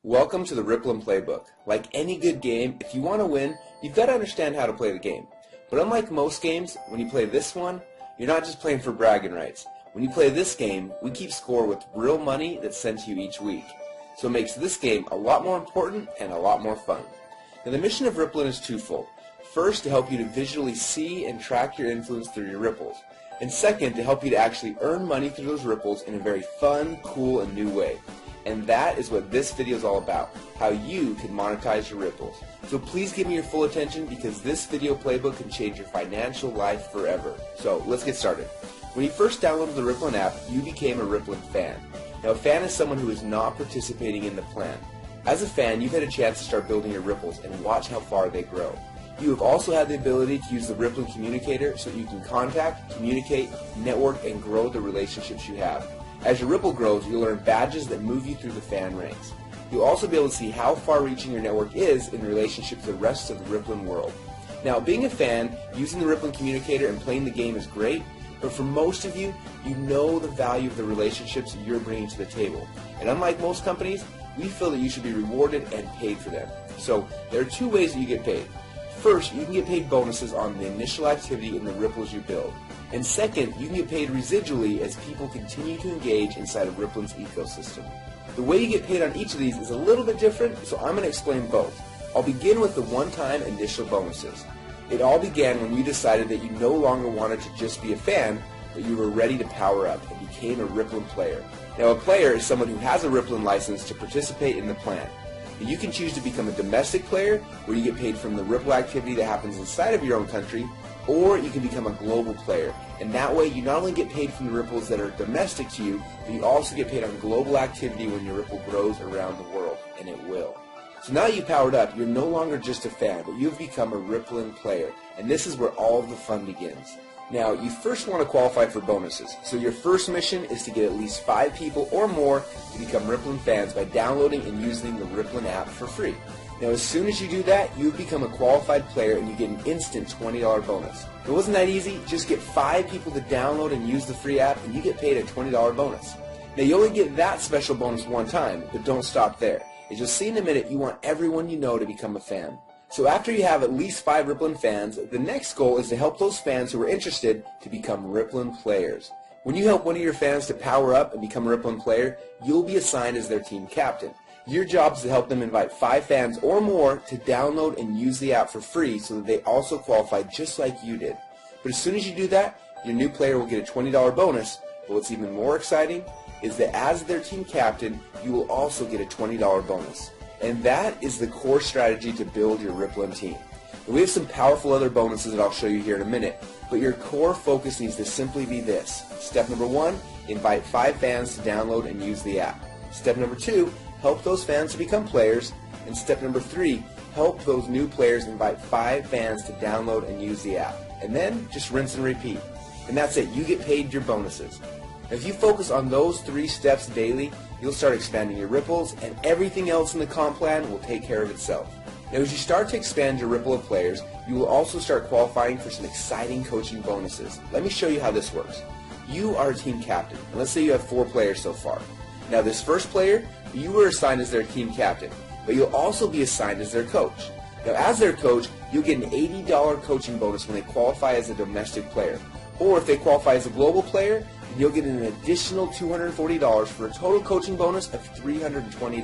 Welcome to the rippln Playbook. Like any good game, if you want to win, you've got to understand how to play the game. But unlike most games, when you play this one, you're not just playing for bragging rights. When you play this game, we keep score with real money that's sent to you each week. So it makes this game a lot more important and a lot more fun. Now the mission of rippln is twofold. First, to help you to visually see and track your influence through your ripples. And second, to help you to actually earn money through those ripples in a very fun, cool, and new way. And that is what this video is all about, how you can monetize your ripples. So please give me your full attention because this video playbook can change your financial life forever. So let's get started. When you first downloaded the rippln app, you became a rippln fan. Now a fan is someone who is not participating in the plan. As a fan, you've had a chance to start building your ripples and watch how far they grow. You have also had the ability to use the rippln communicator so you can contact, communicate, network, and grow the relationships you have. As your ripple grows, you'll earn badges that move you through the fan ranks. You'll also be able to see how far-reaching your network is in relationship to the rest of the rippln world. Now, being a fan, using the rippln communicator and playing the game is great, but for most of you, you know the value of the relationships that you're bringing to the table. And unlike most companies, we feel that you should be rewarded and paid for them. So, there are two ways that you get paid. First, you can get paid bonuses on the initial activity in the ripples you build. And second, you can get paid residually as people continue to engage inside of rippln's ecosystem. The way you get paid on each of these is a little bit different, so I'm going to explain both. I'll begin with the one-time initial bonuses. It all began when you decided that you no longer wanted to just be a fan, but you were ready to power up and became a rippln player. Now a player is someone who has a rippln license to participate in the plan. You can choose to become a domestic player, where you get paid from the ripple activity that happens inside of your own country, or you can become a global player. And that way you not only get paid from the ripples that are domestic to you, but you also get paid on global activity when your ripple grows around the world, and it will. So now you powered up, you're no longer just a fan, but you've become a rippln player. And this is where all of the fun begins. Now, you first want to qualify for bonuses. So your first mission is to get at least 5 people or more to become rippln fans by downloading and using the rippln app for free. Now, as soon as you do that, you become a qualified player and you get an instant $20 bonus. It wasn't that easy. Just get 5 people to download and use the free app and you get paid a $20 bonus. Now, you only get that special bonus one time, but don't stop there. As you'll see in a minute, you want everyone you know to become a fan. So after you have at least 5 rippln fans, the next goal is to help those fans who are interested to become rippln players. When you help one of your fans to power up and become a rippln player, you'll be assigned as their team captain. Your job is to help them invite 5 fans or more to download and use the app for free so that they also qualify just like you did. But as soon as you do that, your new player will get a $20 bonus, but what's even more exciting is that as their team captain, you will also get a $20 bonus. And that is the core strategy to build your rippln team. And we have some powerful other bonuses that I'll show you here in a minute, but your core focus needs to simply be this. Step number 1, invite 5 fans to download and use the app. Step number 2, help those fans to become players. And step number 3, help those new players invite 5 fans to download and use the app. And then just rinse and repeat. And that's it. You get paid your bonuses. If you focus on those 3 steps daily, you'll start expanding your ripples, and everything else in the comp plan will take care of itself. Now as you start to expand your ripple of players, you will also start qualifying for some exciting coaching bonuses. Let me show you how this works. You are a team captain, and let's say you have 4 players so far. Now this first player, you were assigned as their team captain, but you'll also be assigned as their coach. Now as their coach, you'll get an $80 coaching bonus when they qualify as a domestic player. Or if they qualify as a global player, you'll get an additional $240 for a total coaching bonus of $320.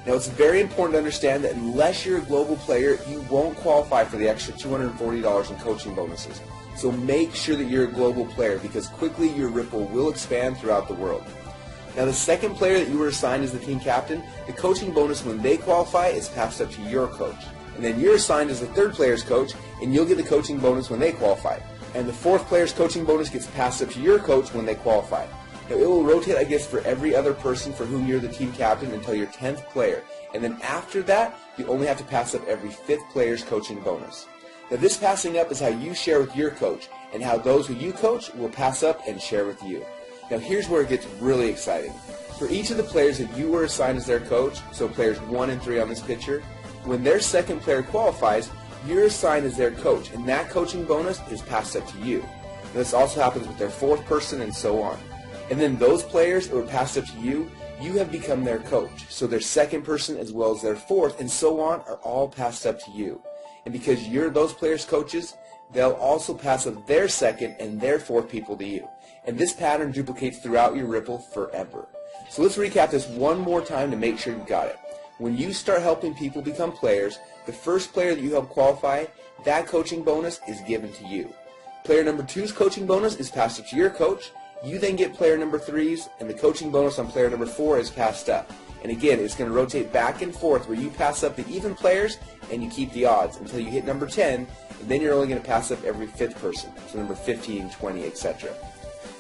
Now it's very important to understand that unless you're a global player, you won't qualify for the extra $240 in coaching bonuses. So make sure that you're a global player because quickly your ripple will expand throughout the world. Now the second player that you were assigned as the team captain, the coaching bonus when they qualify is passed up to your coach. And then you're assigned as the third player's coach and you'll get the coaching bonus when they qualify. And the 4th player's coaching bonus gets passed up to your coach when they qualify. Now it will rotate, I guess, for every other person for whom you're the team captain until your 10th player. And then after that, you only have to pass up every 5th player's coaching bonus. Now this passing up is how you share with your coach, and how those who you coach will pass up and share with you. Now here's where it gets really exciting. For each of the players that you were assigned as their coach, so players 1 and 3 on this picture, when their second player qualifies, you're assigned as their coach, and that coaching bonus is passed up to you. And this also happens with their 4th person and so on. And then those players that were passed up to you, you have become their coach. So their second person as well as their fourth and so on are all passed up to you. And because you're those players' coaches, they'll also pass up their second and their fourth people to you. And this pattern duplicates throughout your ripple forever. So let's recap this one more time to make sure you got it. When you start helping people become players, the first player that you help qualify, that coaching bonus is given to you. Player number 2's coaching bonus is passed up to your coach. You then get player number 3's, and the coaching bonus on player number 4 is passed up. And again, it's going to rotate back and forth where you pass up the even players and you keep the odds until you hit number 10, and then you're only going to pass up every fifth person, so number 15, 20, etc.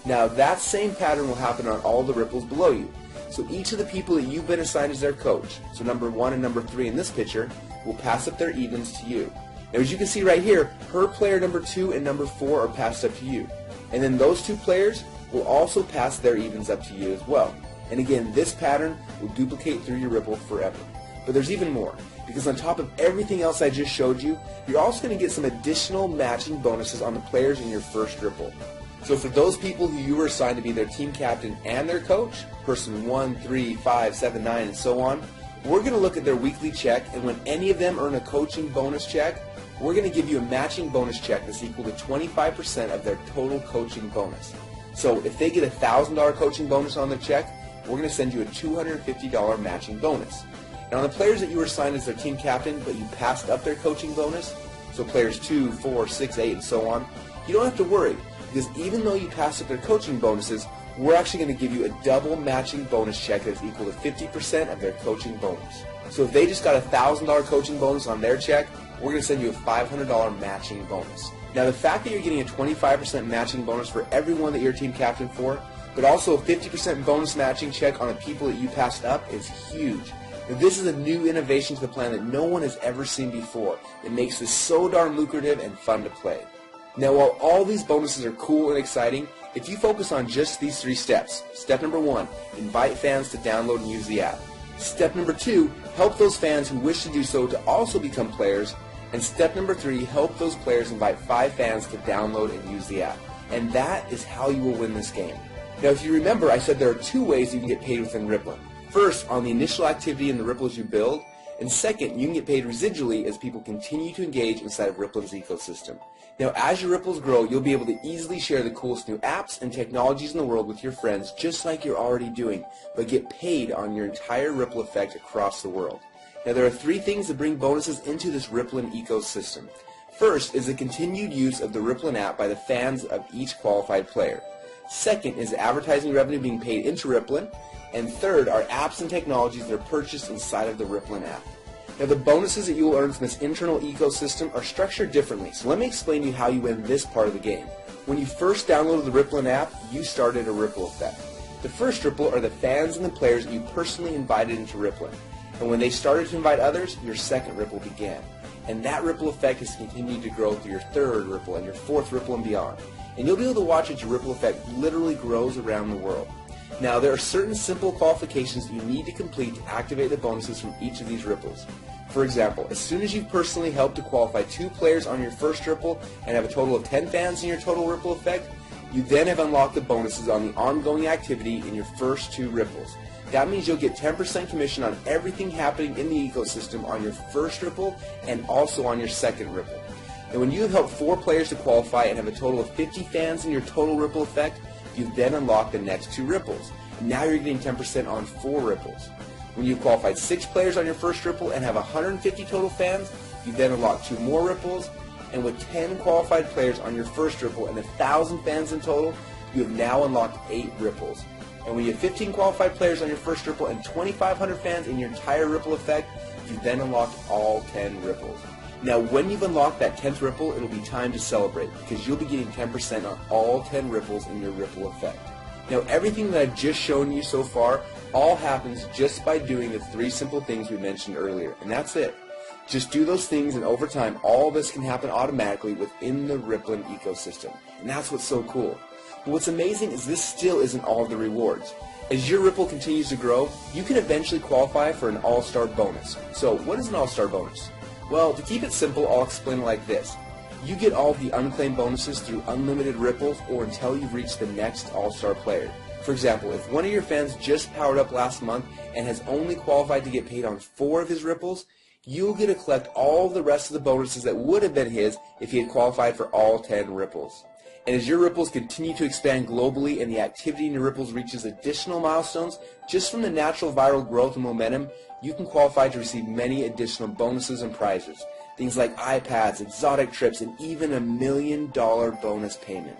Now that same pattern will happen on all the ripples below you. So each of the people that you've been assigned as their coach, so number 1 and number 3 in this picture, will pass up their evens to you. Now as you can see right here, her player number 2 and number 4 are passed up to you. And then those two players will also pass their evens up to you as well. And again, this pattern will duplicate through your ripple forever. But there's even more, because on top of everything else I just showed you, you're also going to get some additional matching bonuses on the players in your first ripple. So for those people who you were assigned to be their team captain and their coach, person 1, 3, 5, 7, 9, and so on, we're going to look at their weekly check, and when any of them earn a coaching bonus check, we're going to give you a matching bonus check that's equal to 25% of their total coaching bonus. So if they get a $1,000 coaching bonus on their check, we're going to send you a $250 matching bonus. Now on the players that you were assigned as their team captain, but you passed up their coaching bonus, so players 2, 4, 6, 8, and so on, you don't have to worry, because even though you passed up their coaching bonuses, we're actually going to give you a double matching bonus check that's equal to 50% of their coaching bonus. So if they just got a $1,000 coaching bonus on their check, we're going to send you a $500 matching bonus. Now the fact that you're getting a 25% matching bonus for everyone that you're team captain for, but also a 50% bonus matching check on the people that you passed up is huge. Now, this is a new innovation to the plan that no one has ever seen before. It makes this so darn lucrative and fun to play. Now while all these bonuses are cool and exciting, if you focus on just these 3 steps, step number 1, invite fans to download and use the app. Step number 2, help those fans who wish to do so to also become players. And step number 3, help those players invite 5 fans to download and use the app. And that is how you will win this game. Now if you remember, I said there are 2 ways you can get paid within rippln. First, on the initial activity in the ripples you build, and second, you can get paid residually as people continue to engage inside of rippln's ecosystem. Now as your ripples grow, you'll be able to easily share the coolest new apps and technologies in the world with your friends, just like you're already doing, but get paid on your entire ripple effect across the world. Now there are 3 things that bring bonuses into this rippln ecosystem. First is the continued use of the rippln app by the fans of each qualified player. Second is advertising revenue being paid into rippln. And third are apps and technologies that are purchased inside of the rippln app. Now the bonuses that you will earn from this internal ecosystem are structured differently, so let me explain to you how you win this part of the game. When you first downloaded the rippln app, you started a ripple effect. The first ripple are the fans and the players that you personally invited into rippln. And when they started to invite others, your second ripple began. And that ripple effect has continued to grow through your third ripple and your fourth ripple and beyond. And you'll be able to watch as your ripple effect literally grows around the world. Now there are certain simple qualifications that you need to complete to activate the bonuses from each of these ripples. For example, as soon as you've personally helped to qualify 2 players on your first ripple and have a total of 10 fans in your total ripple effect, you then have unlocked the bonuses on the ongoing activity in your first 2 ripples. That means you'll get 10% commission on everything happening in the ecosystem on your first ripple and also on your second ripple. And when you have helped 4 players to qualify and have a total of 50 fans in your total ripple effect, you then unlock the next 2 ripples. And now you're getting 10% on 4 ripples. When you've qualified 6 players on your first ripple and have 150 total fans, you then unlock 2 more ripples. And with 10 qualified players on your first ripple and 1,000 fans in total, you have now unlocked 8 ripples. And when you have 15 qualified players on your first ripple and 2,500 fans in your entire ripple effect, you then unlock all 10 ripples. Now when you've unlocked that 10th ripple, it'll be time to celebrate, because you'll be getting 10% on all 10 ripples in your ripple effect. Now everything that I've just shown you so far all happens just by doing the 3 simple things we mentioned earlier, and that's it. Just do those things, and over time all this can happen automatically within the rippln ecosystem, and that's what's so cool. But what's amazing is this still isn't all of the rewards. As your ripple continues to grow, you can eventually qualify for an all-star bonus. So what is an all-star bonus? Well, to keep it simple, I'll explain it like this. You get all of the unclaimed bonuses through unlimited ripples or until you've reached the next all-star player. For example, if one of your fans just powered up last month and has only qualified to get paid on 4 of his ripples, you'll get to collect all the rest of the bonuses that would have been his if he had qualified for all 10 ripples. And as your ripples continue to expand globally and the activity in your ripples reaches additional milestones, just from the natural viral growth and momentum, you can qualify to receive many additional bonuses and prizes. Things like iPads, exotic trips, and even $1 million bonus payment.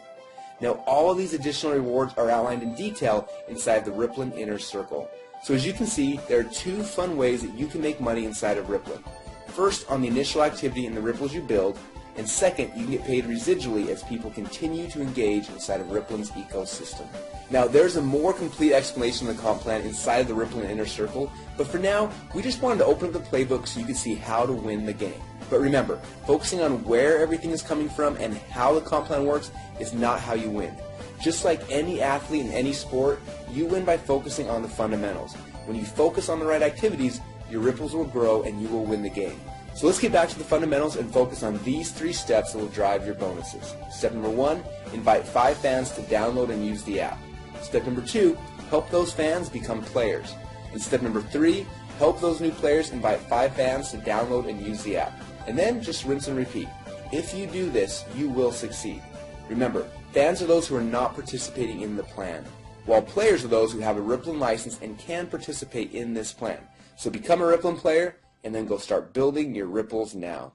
Now, all of these additional rewards are outlined in detail inside the rippln Inner Circle. So as you can see, there are 2 fun ways that you can make money inside of rippln. First, on the initial activity in the ripples you build, and second, you can get paid residually as people continue to engage inside of rippln's ecosystem. Now, there's a more complete explanation of the comp plan inside of the rippln Inner Circle, but for now, we just wanted to open up the playbook so you can see how to win the game. But remember, focusing on where everything is coming from and how the comp plan works is not how you win. Just like any athlete in any sport, you win by focusing on the fundamentals. When you focus on the right activities, your ripples will grow and you will win the game. So let's get back to the fundamentals and focus on these 3 steps that will drive your bonuses. Step number 1, invite 5 fans to download and use the app. Step number 2, help those fans become players. And step number 3, help those new players invite 5 fans to download and use the app. And then just rinse and repeat. If you do this, you will succeed. Remember, fans are those who are not participating in the plan, while players are those who have a rippln license and can participate in this plan. So become a rippln player, and then go start building your ripples now.